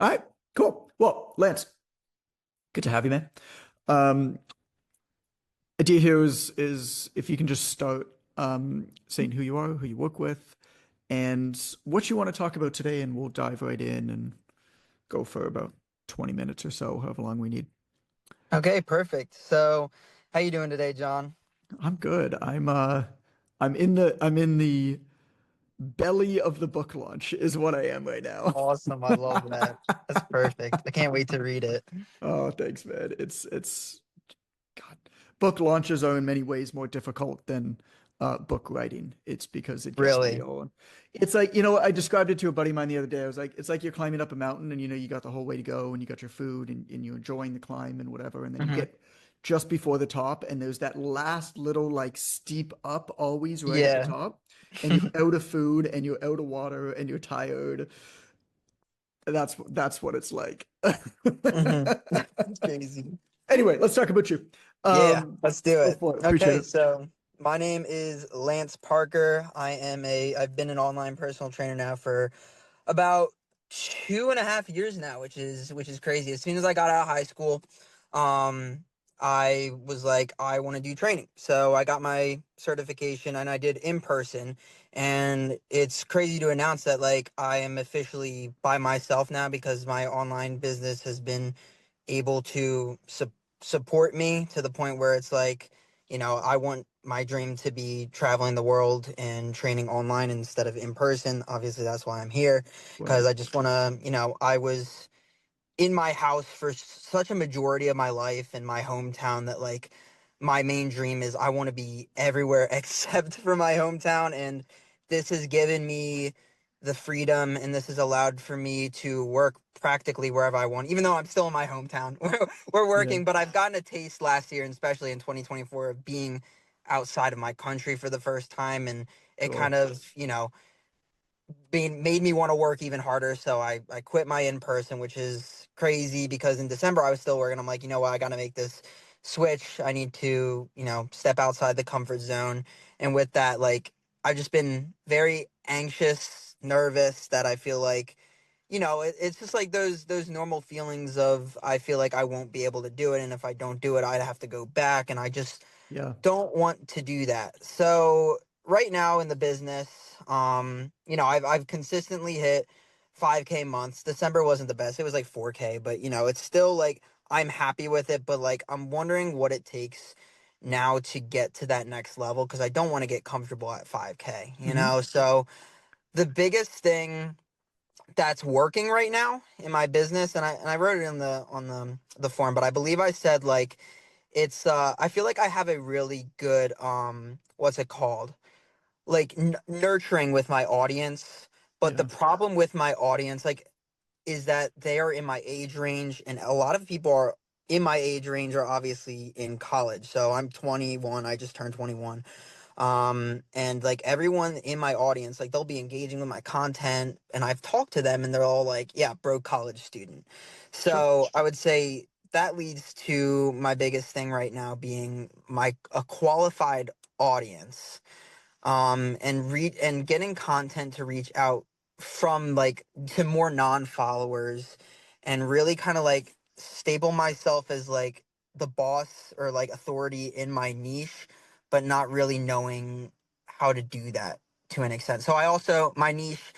All right, cool. Well, Lance, good to have you, man. Um, idea here is if you can just start saying who you are, who you work with, and what you want to talk about today, and we'll dive right in and go for about 20 minutes or so, however long we need. Okay, perfect. So, how you doing today, John? I'm good. I'm in the belly of the book launch is what I am right now. Awesome. I love that. That's perfect. I can't wait to read it. Oh, thanks, man. It's God. Book launches are in many ways more difficult than book writing. It's because it gets Really. real. And it's like, I described it to a buddy of mine the other day. I was like, it's like you're climbing up a mountain and you got the whole way to go and you got your food and you're enjoying the climb and whatever. And then you Hmm. get just before the top and there's that last little like steep up always right at the Yeah. top. And you're out of food and you're out of water and you're tired. That's what it's like. Hmm. That's crazy. Anyway, let's talk about you. Yeah, let's do Go it. for it. Appreciate Okay, it. so my name is Lance Parker. I've been an online personal trainer now for about 2.5 years now, which is crazy. As soon as I got out of high school, um, I was like, I want to do training. So I got my certification and I did in person. And it's crazy to announce that like I am officially by myself now because my online business has been able to support me to the point where it's like, I want my dream to be traveling the world and training online instead of in person. Obviously, that's why I'm here because Right. I just want to, I was in my house for such a majority of my life in my hometown that like my main dream is I want to be everywhere except for my hometown, and this has given me the freedom and this has allowed for me to work practically wherever I want, even though I'm still in my hometown. We're Yeah. working, but I've gotten a taste last year and especially in 2024 of being outside of my country for the first time, and it kind Cool. of, being made me want to work even harder. So I quit my in person, which is crazy because in December I was still working. I'm like, you know what, I got to make this switch. I need to, step outside the comfort zone. And with that, like, I've just been very anxious, nervous that I feel like, it's just like those normal feelings of I feel like I won't be able to do it. And if I don't do it, I'd have to go back. And I just Yeah. don't want to do that. So right now in the business, I've consistently hit 5K months. December wasn't the best. It was like 4K, but it's still like I'm happy with it, but like I'm wondering what it takes now to get to that next level because I don't want to get comfortable at 5K, Hmm. So the biggest thing that's working right now in my business, and I wrote it in the form, but I believe I said like it's I feel like I have a really good what's it called, like nurturing with my audience, but the Yeah. problem with my audience like is that they are in my age range, and a lot of people are in my age range are obviously in college. So I'm 21, I just turned 21. And like everyone in my audience, like they'll be engaging with my content and I've talked to them and they're all like, yeah, broke college student. Sure. So I would say that leads to my biggest thing right now being a qualified audience, and read and getting content to reach out from like to more non-followers and really kind of like stable myself as like the boss or like authority in my niche, but not really knowing how to do that to an extent. So I also my niche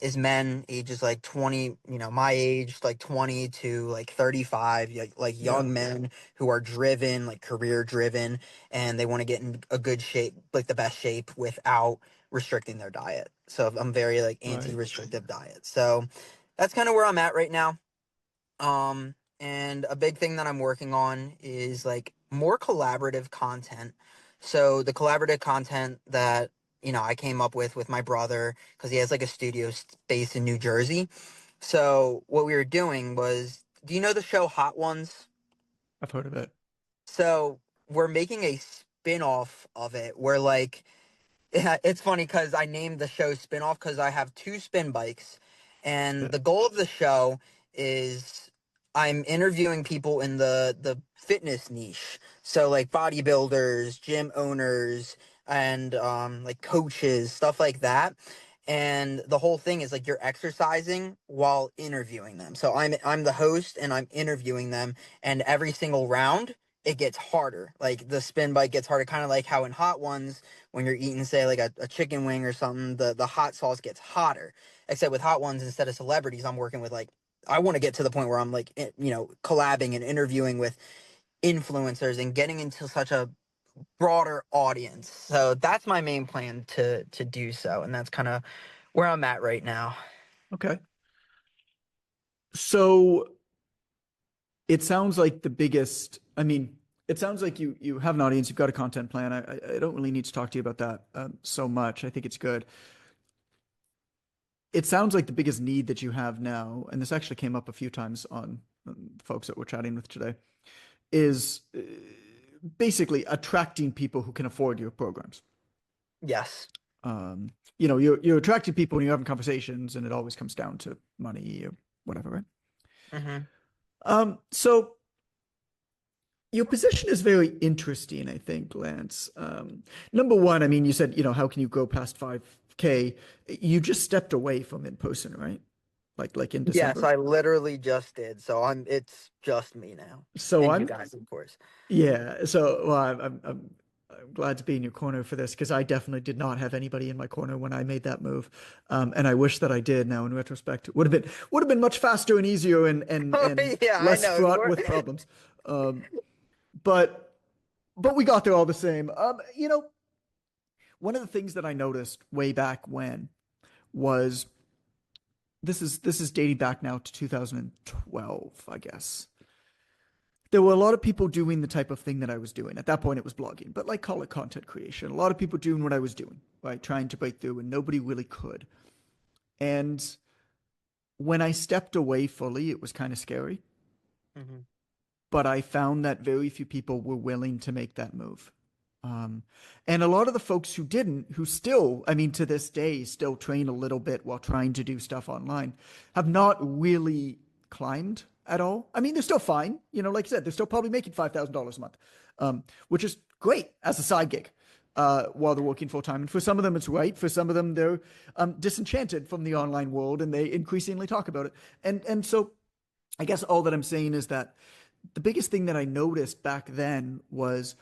is men ages like 20, my age, like 20 to like 35, like Yeah. young men who are driven, like career driven, and they want to get in a good shape, like the best shape without restricting their diet. So I'm very like Right. anti-restrictive diet. So that's kind of where I'm at right now. And a big thing that I'm working on is like more collaborative content. So the collaborative content that I came up with my brother because he has like a studio space in New Jersey. So what we were doing was, do you know the show Hot Ones? I've heard of it. So we're making a spin-off of it where like it's funny because I named the show spin-off because I have two spin bikes, and Yeah. the goal of the show is I'm interviewing people in the fitness niche. So like bodybuilders, gym owners, and like coaches, stuff like that. and the whole thing is like you're exercising while interviewing them. So I'm the host and I'm interviewing them, and every single round it gets harder. Like the spin bike gets harder, kind of like how in Hot Ones when you're eating, say, like a chicken wing or something, the hot sauce gets hotter. Except with Hot Ones, instead of celebrities, I'm working with like, I want to get to the point where I'm like, collabing and interviewing with influencers and getting into such a broader audience. So that's my main plan to do so, and that's kind of where I'm at right now. Okay. So it sounds like the biggest, I mean, it sounds like you have an audience, you've got a content plan. I don't really need to talk to you about that so much. I think it's good. It sounds like the biggest need that you have now, and this actually came up a few times on folks that we're chatting with today, is basically attracting people who can afford your programs. Yes. Um, you're attracting people when you're having conversations, and it always comes down to money or whatever, right? Hmm. So your position is very interesting, I think, Lance. Number one, I mean, you said, how can you go past 5K? You just stepped away from in person, right? Like in Yes, December. I literally just did. So it's just me now, So and you I'm, guys, of course. yeah. So well, I'm glad to be in your corner for this because I definitely did not have anybody in my corner when I made that move, and I wish that I did. Now, in retrospect, it would have been much faster and easier and Yeah, I less know. fraught with problems. Um, but but we got there all the same. One of the things that I noticed way back when was this is dating back now to 2012, I guess. There were a lot of people doing the type of thing that I was doing. At that point, it was blogging, but like call it content creation. A lot of people doing what I was doing, right? Trying to break through, and nobody really could. And when I stepped away fully, it was kind of scary, Hmm. but I found that very few people were willing to make that move. Um, and a lot of the folks who didn't, who still, I mean, to this day, still train a little bit while trying to do stuff online, have not really climbed at all. I mean, they're still fine. Like I said, they're still probably making $5,000 a month, which is great as a side gig while they're working full time. And for some of them, it's right. For some of them, they're disenchanted from the online world and they increasingly talk about it. And so I guess all that I'm saying is that the biggest thing that I noticed back then was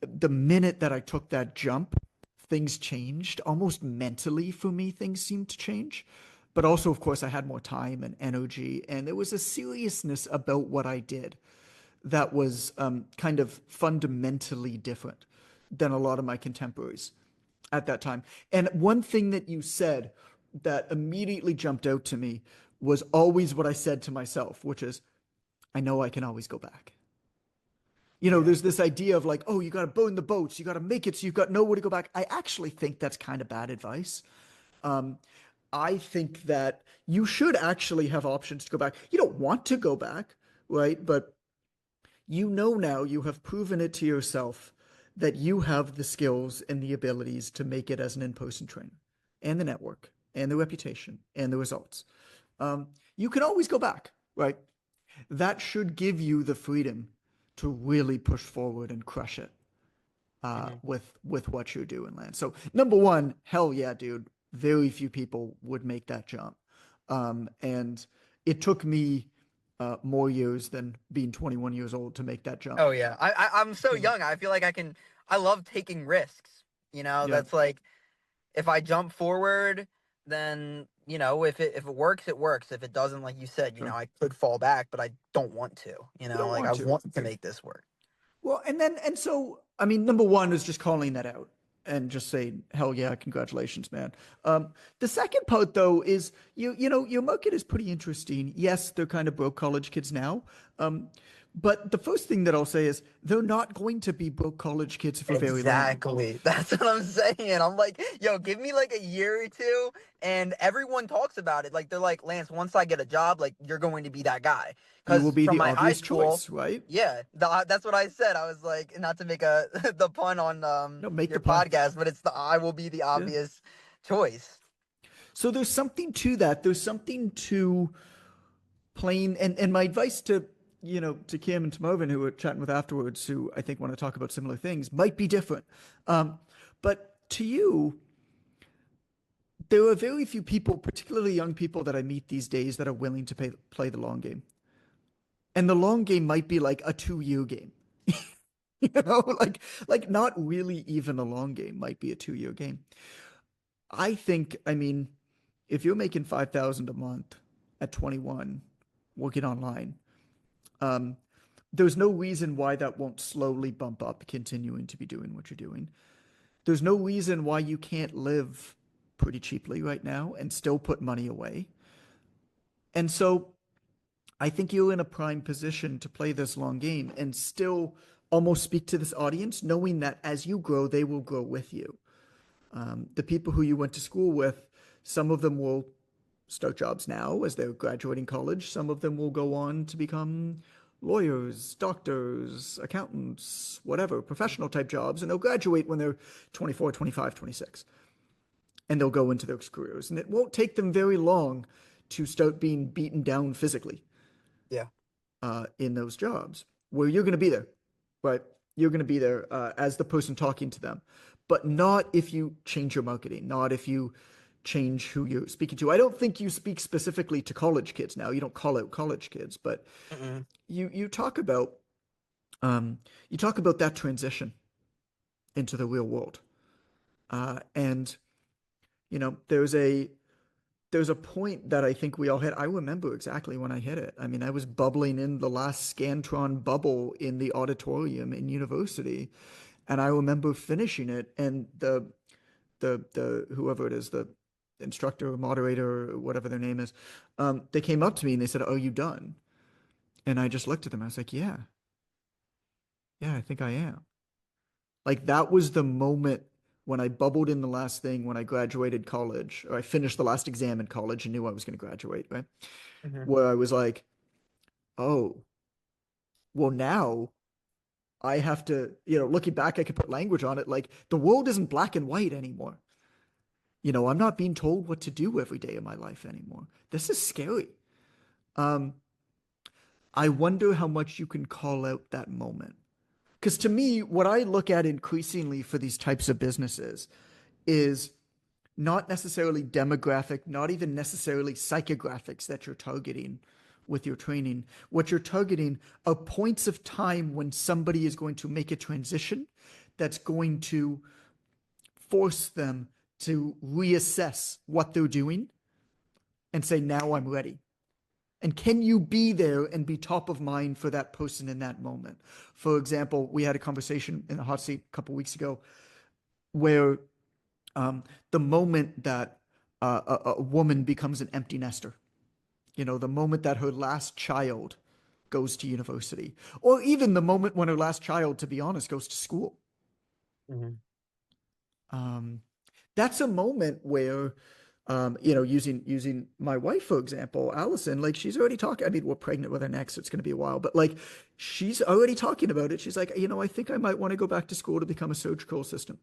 the minute that I took that jump, things changed almost mentally for me. Things seemed to change. But also, of course, I had more time and energy, and there was a seriousness about what I did that was kind of fundamentally different than a lot of my contemporaries at that time. And one thing that you said that immediately jumped out to me was always what I said to myself, which is, I know I can always go back. Yeah. There's this idea of like, oh, you got to burn the boats, you got to make it so you've got nowhere to go back. I actually think that's kind of bad advice. Um, I think that you should actually have options to go back. You don't want to go back, right? But now you have proven it to yourself that you have the skills and the abilities to make it as an in-person trainer and the network and the reputation and the results. You can always go back, right? That should give you the freedom to really push forward and crush it Hmm. with what you're doing, Lance. So number one, hell yeah, dude. Very few people would make that jump, and it took me more years than being 21 years old to make that jump. Oh yeah. I'm so So young. I feel like I love taking risks. yeah, That's like, if I jump forward, then if it works, it works. If it doesn't, like you said, sure. I could fall back, but I don't want to. You don't Like want I to. want to make this work. Well, and so I mean, number one is just calling that out and just saying, hell yeah, congratulations, man. The second part though is your market is pretty interesting. Yes, they're kind of broke college kids now. But the first thing that I'll say is they're not going to be broke college kids for very long. Exactly. That's what I'm saying. I'm like, yo, give me like a year or two, and everyone talks about it. Like they're like, Lance, once I get a job, like you're going to be that guy. You will Because be from the my high obvious school, choice, right? yeah, that's what I said. I was like, not to make a the pun on No, make the your pun. podcast, but it's the I will be the Yeah. obvious choice. So there's something to that. There's something to playing and my advice to to Kim and to Marvin who were chatting with afterwards who I think want to talk about similar things might be different. But to you, there are very few people, particularly young people that I meet these days, that are willing to play the long game. And the long game might be like a 2 year game. You know, like not really even a long game might be a 2 year game. I think, I mean, if you're making 5,000 a month at 21, working online, um, there's no reason why that won't slowly bump up, continuing to be doing what you're doing. There's no reason why you can't live pretty cheaply right now and still put money away. And so I think you're in a prime position to play this long game and still almost speak to this audience, knowing that as you grow, they will grow with you. The people who you went to school with, some of them will start jobs now as they're graduating college. Some of them will go on to become lawyers, doctors, accountants, whatever, professional type jobs, and they'll graduate when they're 24, 25, 26, and they'll go into those careers. And it won't take them very long to start being beaten down physically Yeah. in those jobs where you're going to be there, right? You're going to be there as the person talking to them, but not if you change your marketing, not if you change who you're speaking to. I don't think you speak specifically to college kids now. You don't call out college kids, but Mm-mm. you talk about you talk about that transition into the real world, and you know there's a point that I think we all hit. I remember exactly when I hit it. I mean, I was bubbling in the last Scantron bubble in the auditorium in university, and I remember finishing it, and the whoever it is, the instructor, moderator, whatever their name is, they came up to me and they said, "Are you done?" And I just looked at them. I was like, "Yeah, yeah, I think I am." Like that was the moment when I bubbled in the last thing when I graduated college, or I finished the last exam in college and knew I was going to graduate, right? Mm-hmm. Where I was like, "Oh, well, now I have to, looking back, I could put language on it. Like the world isn't black and white anymore. I'm not being told what to do every day of my life anymore. This is scary." Um, I wonder how much you can call out that moment. Because to me, what I look at increasingly for these types of businesses is not necessarily demographic, not even necessarily psychographics that you're targeting with your training. What you're targeting are points of time when somebody is going to make a transition that's going to force them to reassess what they're doing and say, now I'm ready. And can you be there and be top of mind for that person in that moment? For example, we had a conversation in the hot seat a couple of weeks ago where the moment that a woman becomes an empty nester, the moment that her last child goes to university, or even the moment when her last child, to be honest, goes to school. Mm-hmm. Um, that's a moment where, using my wife for example, Allison, like she's already talking. I mean, we're pregnant with her next, so it's going to be a while, but like she's already talking about it. She's like, I think I might want to go back to school to become a surgical assistant.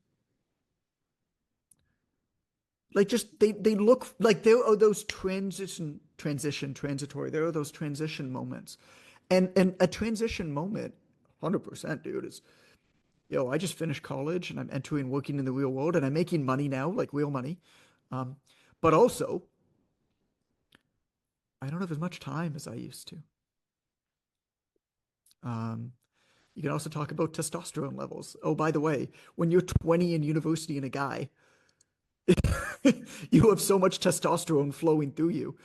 Like just they look like there are those transitory. There are those transition moments, and a transition moment, 100%, dude, is I just finished college and I'm entering working in the real world and I'm making money now, like real money. Um, but also, I don't have as much time as I used to. Um, you can also talk about testosterone levels. Oh, by the way, when you're 20 in university and a guy, you have so much testosterone flowing through you.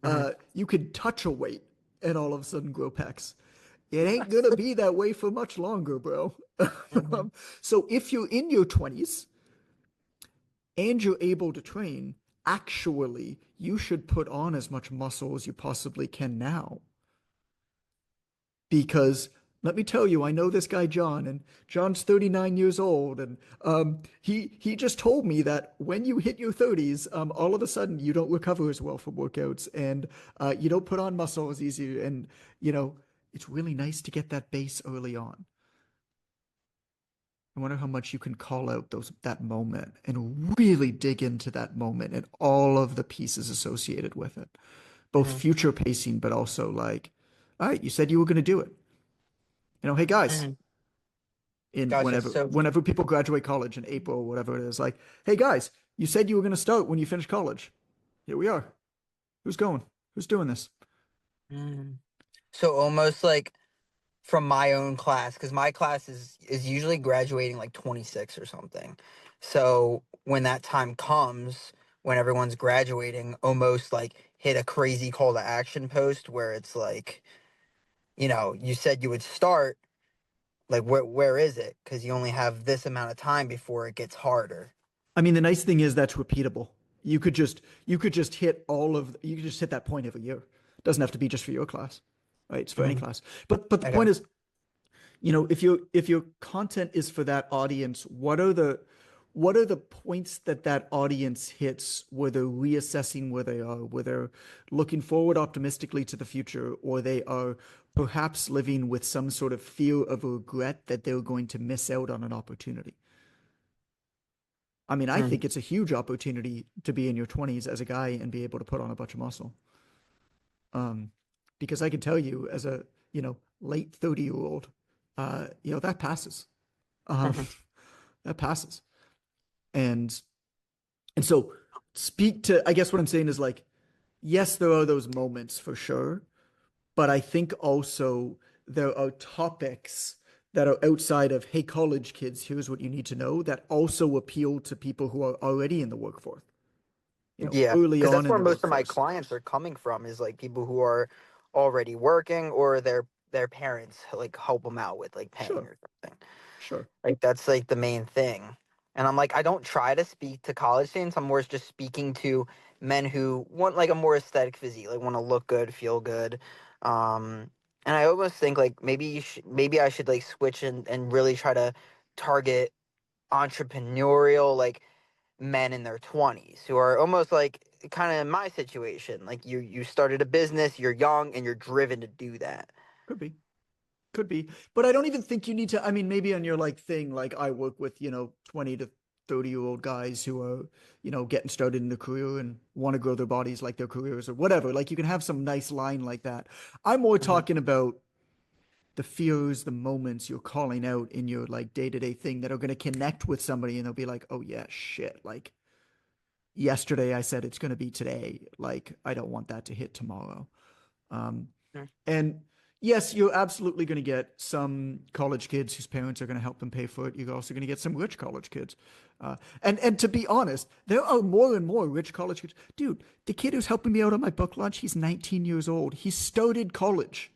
Mm-hmm. You could touch a weight and all of a sudden grow pecs. It ain't gonna be that way for much longer, bro. Mm-hmm. So if you're in your 20s and you're able to train, actually, you should put on as much muscle as you possibly can now. Because let me tell you, I know this guy John, and John's 39 years old, and he just told me that when you hit your 30s, all of a sudden you don't recover as well from workouts, and you don't put on muscle as easy, and it's really nice to get that base early on. I wonder how much you can call out that moment and really dig into that moment and all of the pieces associated with it, both Mm-hmm. future pacing, but also like, all right, you said you were going to do it. Hey guys, Mm-hmm. in Gotcha. whenever So whenever people graduate college in April or whatever it is, like, hey guys, You said you were going to start when you finish college. Here we are. Who's going? Who's doing this? Mm. So almost like from my own class, because my class is usually graduating like 26 or something. So when that time comes, when everyone's graduating, almost like hit a crazy call to action post where it's like, you said you would start, like where is it? Because you only have this amount of time before it gets harder. I mean, the nice thing is that's repeatable. You could just hit all of you could just hit that point every year. It doesn't have to be just for your class, right? It's for any Hmm. class. But the Okay. point is, if your content is for that audience, what are the points that audience hits where they're reassessing where they are, where they're looking forward optimistically to the future, or they are perhaps living with some sort of fear of regret that they're going to miss out on an opportunity. I mean, I Mm. think it's a huge opportunity to be in your 20s as a guy and be able to put on a bunch of muscle. Um, because I can tell you, as a late 30-year-old, that passes. Um, that passes. And so speak to. I guess what I'm saying is like, yes, there are those moments for sure, but I think also there are topics that are outside of, hey, college kids, here's what you need to know, that also appeal to people who are already in the workforce, Yeah, early because on that's in where the most of my workforce. clients are coming from is like people who are already working or their parents like help them out with like paying Sure, or something. sure. Like that's like the main thing. And I'm like, I don't try to speak to college students. I'm more just speaking to men who want like a more aesthetic physique, like want to look good, feel good. Um, and I almost think like maybe I should like switch and really try to target entrepreneurial like men in their 20s who are almost like kind of in my situation. Like you started a business, you're young and you're driven to do that. Could be. Could be. But I don't even think you need to. I mean, maybe on your like thing, like I work with, 20 to 30-year-old guys who are, getting started in their career and want to grow their bodies like their careers or whatever. Like you can have some nice line like that. I'm more Hmm. talking about the fears, the moments you're calling out in your like day-to-day thing that are going to connect with somebody and they'll be like, oh yeah, shit. Like yesterday I said it's going to be today. Like I don't want that to hit tomorrow. Um, and yes, you're absolutely going to get some college kids whose parents are going to help them pay for it. You're also going to get some rich college kids. And to be honest, there are more and more rich college kids. Dude, the kid who's helping me out on my book launch, he's 19 years old. He started college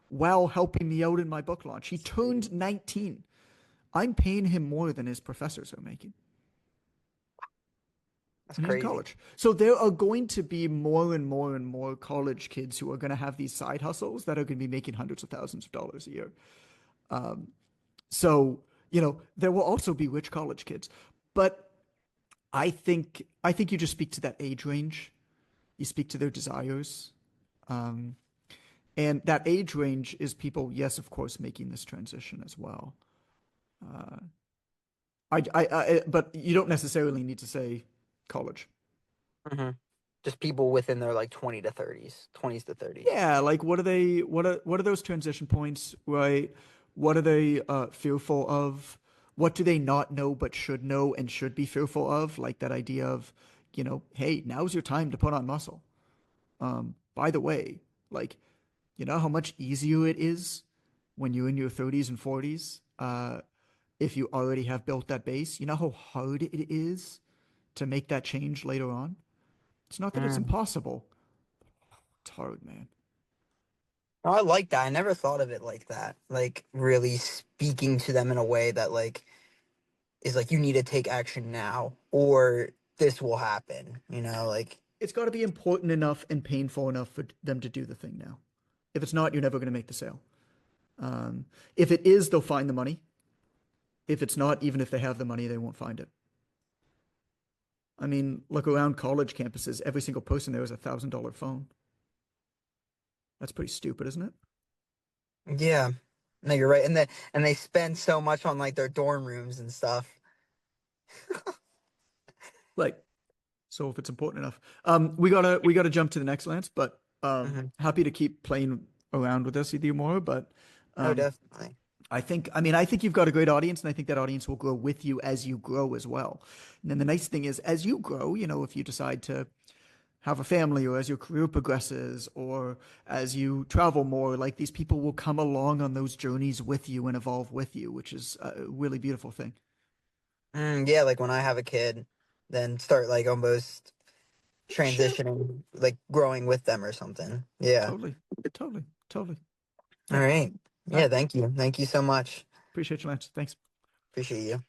while helping me out in my book launch. He turned 19. I'm paying him more than his professors are making. That's And he's in crazy. college. So there are going to be more and more and more college kids who are going to have these side hustles that are going to be making hundreds of thousands of dollars a year. So, there will also be rich college kids. But I think you just speak to that age range. You speak to their desires. Um, and that age range is people, yes, of course, making this transition as well. But you don't necessarily need to say college. Hmm. Just people within their like 20s to 30s. Yeah, like what are those transition points, right? What are they fearful of? What do they not know but should know and should be fearful of? Like that idea of, hey, now's your time to put on muscle. By the way, like, how much easier it is when you're in your 30s and 40s, if you already have built that base. You know how hard it is to make that change later on? It's not that it's Mm. impossible. It's hard, man. Oh, I like that. I never thought of it like that. Like really speaking to them in a way that like is like you need to take action now or this will happen, like It's got to be important enough and painful enough for them to do the thing now. If it's not, you're never going to make the sale. If it is, they'll find the money. If it's not, even if they have the money, they won't find it. I mean, look around college campuses. Every single person there has $1,000 phone. That's pretty stupid, isn't it? yeah. No, you're right. And they spend so much on like their dorm rooms and stuff. Like, so if it's important enough, we gotta jump to the next, Lance. But Hmm. happy to keep playing around with this with you more. But Oh, um, definitely. I think you've got a great audience, and I think that audience will grow with you as you grow as well. And then the nice thing is, as you grow, if you decide to have a family, or as your career progresses, or as you travel more, like these people will come along on those journeys with you and evolve with you, which is a really beautiful thing. Yeah, like when I have a kid, then start like almost Sure. transitioning, like growing with them or something. Yeah. Totally. Totally. Totally. All Yeah. right. All Yeah, right. thank you. Thank you so much. Appreciate you, Lance. Thanks. Appreciate you.